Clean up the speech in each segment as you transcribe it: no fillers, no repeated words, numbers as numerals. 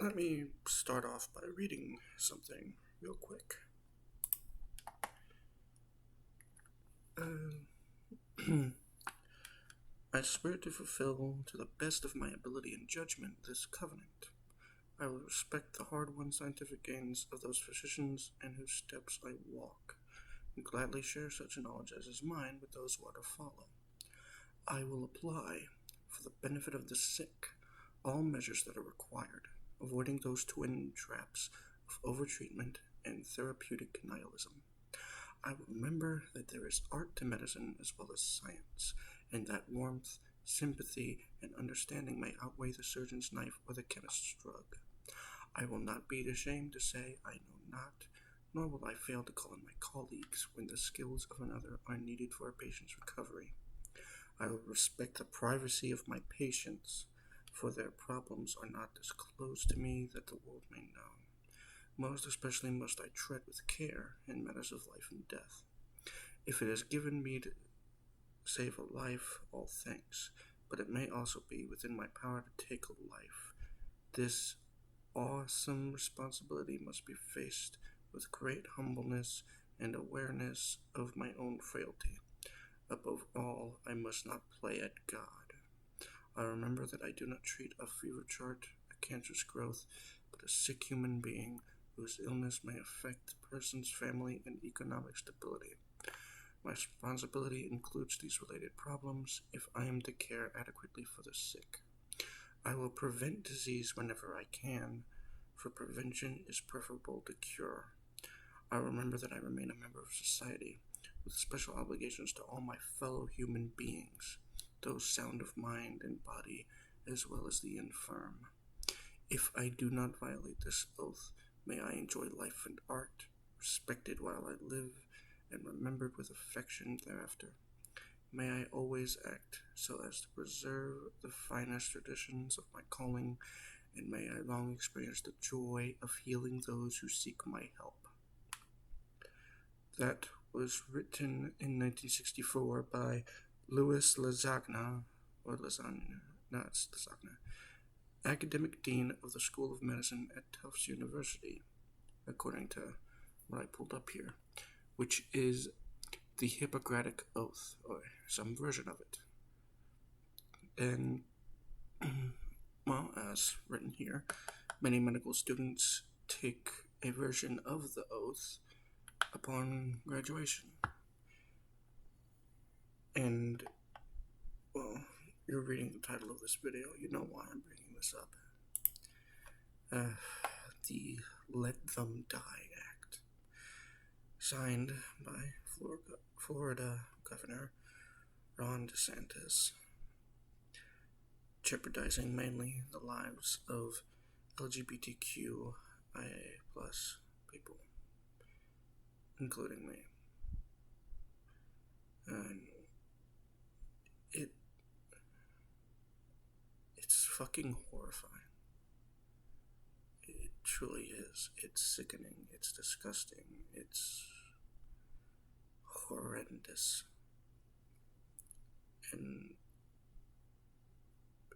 Let me start off by reading something real quick. I swear to fulfill, to the best of my ability and judgment, this covenant. I will respect the hard-won scientific gains of those physicians in whose steps I walk, and gladly share such knowledge as is mine with those who are to follow. I will apply, for the benefit of the sick, all measures that are required, avoiding those twin traps of overtreatment and therapeutic nihilism. I will remember that there is art to medicine as well as science, and that warmth, sympathy, and understanding may outweigh the surgeon's knife or the chemist's drug. I will not be ashamed to say I know not, nor will I fail to call on my colleagues when the skills of another are needed for a patient's recovery. I will respect the privacy of my patients, for their problems are not disclosed to me that the world may know. Most especially must I tread with care in matters of life and death. If it is given me to save a life, all thanks, but it may also be within my power to take a life. This awesome responsibility must be faced with great humbleness and awareness of my own frailty. Above all, I must not play at God. I remember that I do not treat a fever chart, a cancerous growth, but a sick human being whose illness may affect the person's family and economic stability. My responsibility includes these related problems if I am to care adequately for the sick. I will prevent disease whenever I can, for prevention is preferable to cure. I remember that I remain a member of society, with special obligations to all my fellow human beings, those sound of mind and body, as well as the infirm. If I do not violate this oath, may I enjoy life and art, respected while I live, and remembered with affection thereafter. May I always act so as to preserve the finest traditions of my calling, and may I long experience the joy of healing those who seek my help. That was written in 1964 by Louis Lasagna, or Lasagna, no, it's Lasagna, academic dean of the School of Medicine at Tufts University, according to what I pulled up here, which is the Hippocratic Oath, or some version of it. And, well, as written here, many medical students take a version of the oath upon graduation. And, well, you're reading the title of this video, you know why I'm bringing this up. The Let Them Die Act, signed by Florida Governor Ron DeSantis, jeopardizing mainly the lives of LGBTQIA plus people, including me. And it's fucking horrifying. It truly is. It's sickening. It's disgusting. It's horrendous. And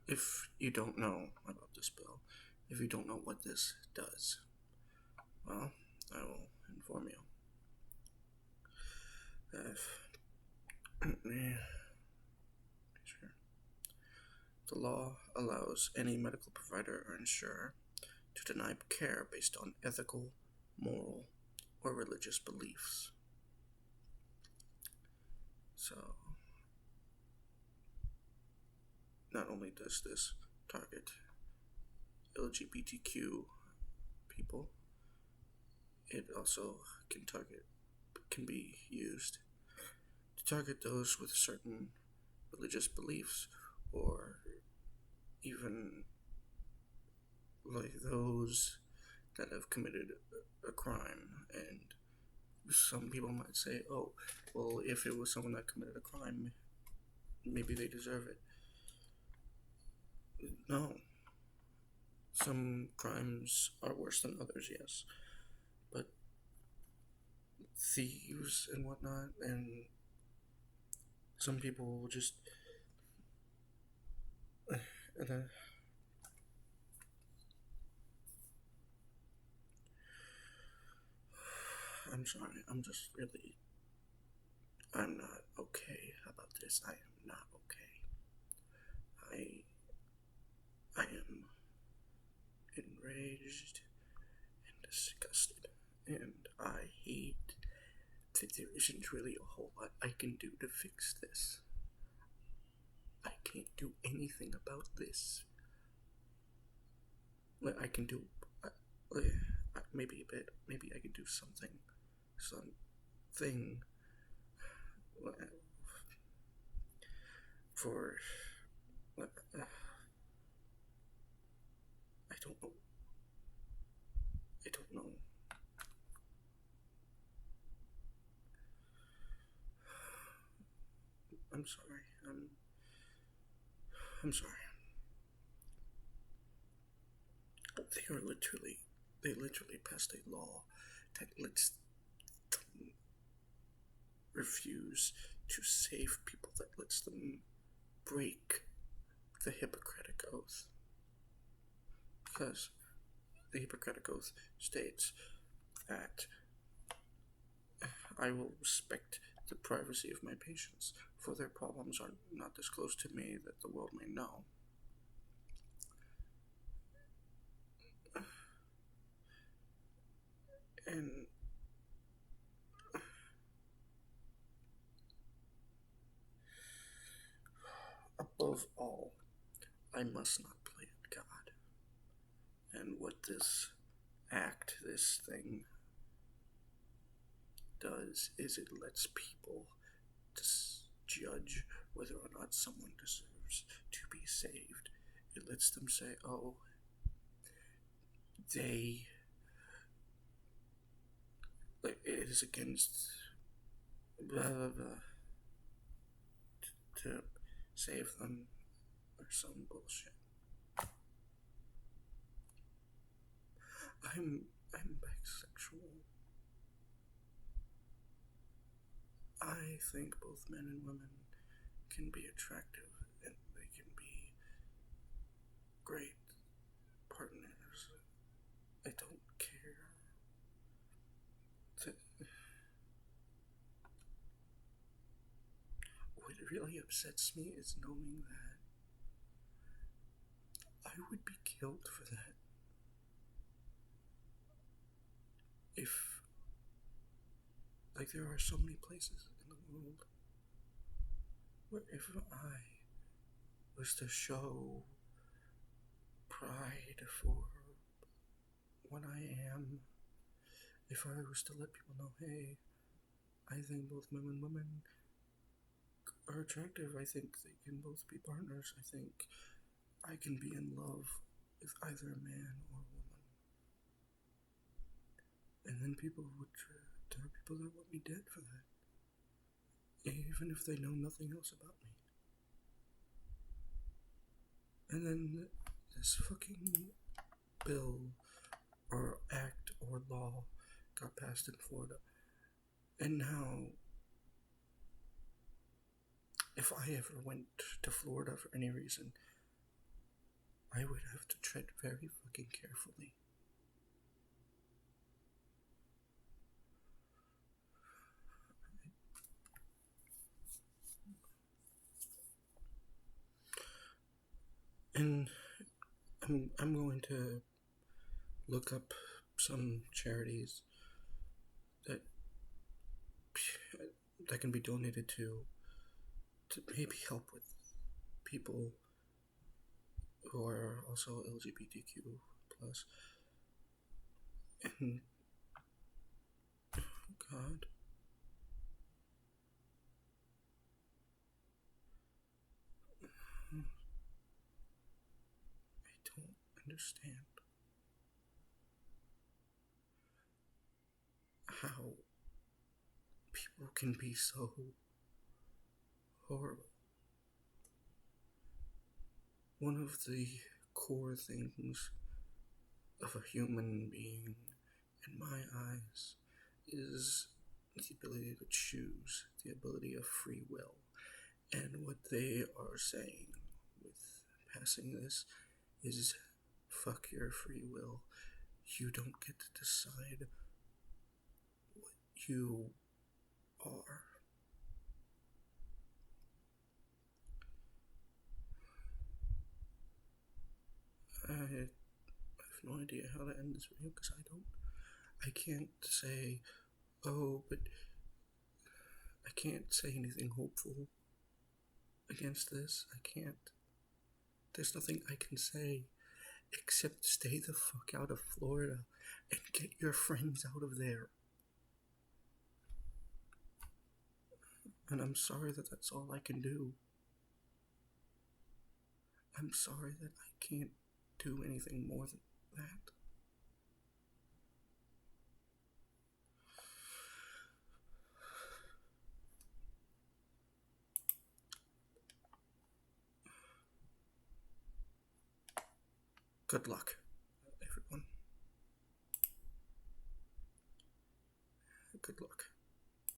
if you don't know about this bill, if you don't know what this does, well, I will inform you. The law allows any medical provider or insurer to deny care based on ethical, moral, or religious beliefs. So, not only does this target LGBTQ people, it also can be used to target those with certain religious beliefs, or even like those that have committed a crime. And some people might say, oh, well, if it was someone that committed a crime, maybe they deserve it. No. Some crimes are worse than others, yes. But thieves and whatnot, and some people will just I'm sorry. I'm just really. I'm not okay about this. I am not okay. I am enraged and disgusted, and I hate that there isn't really a whole lot I can do to fix this. I can't do anything about this. I can do maybe a bit. Maybe I can do something uh, for. I don't know. I don't know. I'm sorry. I'm sorry. They literally passed a law that lets them refuse to save people, that lets them break the Hippocratic Oath. Because the Hippocratic Oath states that I will respect the privacy of my patients, for their problems are not disclosed to me that the world may know. And above all, I must not play at God. And what this thing, does is it lets people judge whether or not someone deserves to be saved. It lets them say, oh, it is against blah blah blah to save them or some bullshit. I'm bisexual. I think both men and women can be attractive and they can be great partners. I don't care. What really upsets me is knowing that I would be killed for that. If, like, there are so many places in the world where if I was to show pride for what I am, if I was to let people know, hey, I think both men and women are attractive, I think they can both be partners, I think I can be in love with either a man or a woman. And then people would, there are people that want me dead for that, even if they know nothing else about me. And then this fucking bill or act or law got passed in Florida. And now, if I ever went to Florida for any reason, I would have to tread very fucking carefully. And I'm going to look up some charities that can be donated to maybe help with people who are also LGBTQ plus. And God, I don't understand how people can be so horrible. One of the core things of a human being, in my eyes, is the ability to choose, the ability of free will. And what they are saying with passing this is fuck your free will. You don't get to decide what you are. I have no idea how to end this video because I can't say, oh, but I can't say anything hopeful against this. I can't. There's nothing I can say except stay the fuck out of Florida and get your friends out of there. And I'm sorry that that's all I can do. I'm sorry that I can't do anything more than that. Good luck, everyone. Good luck.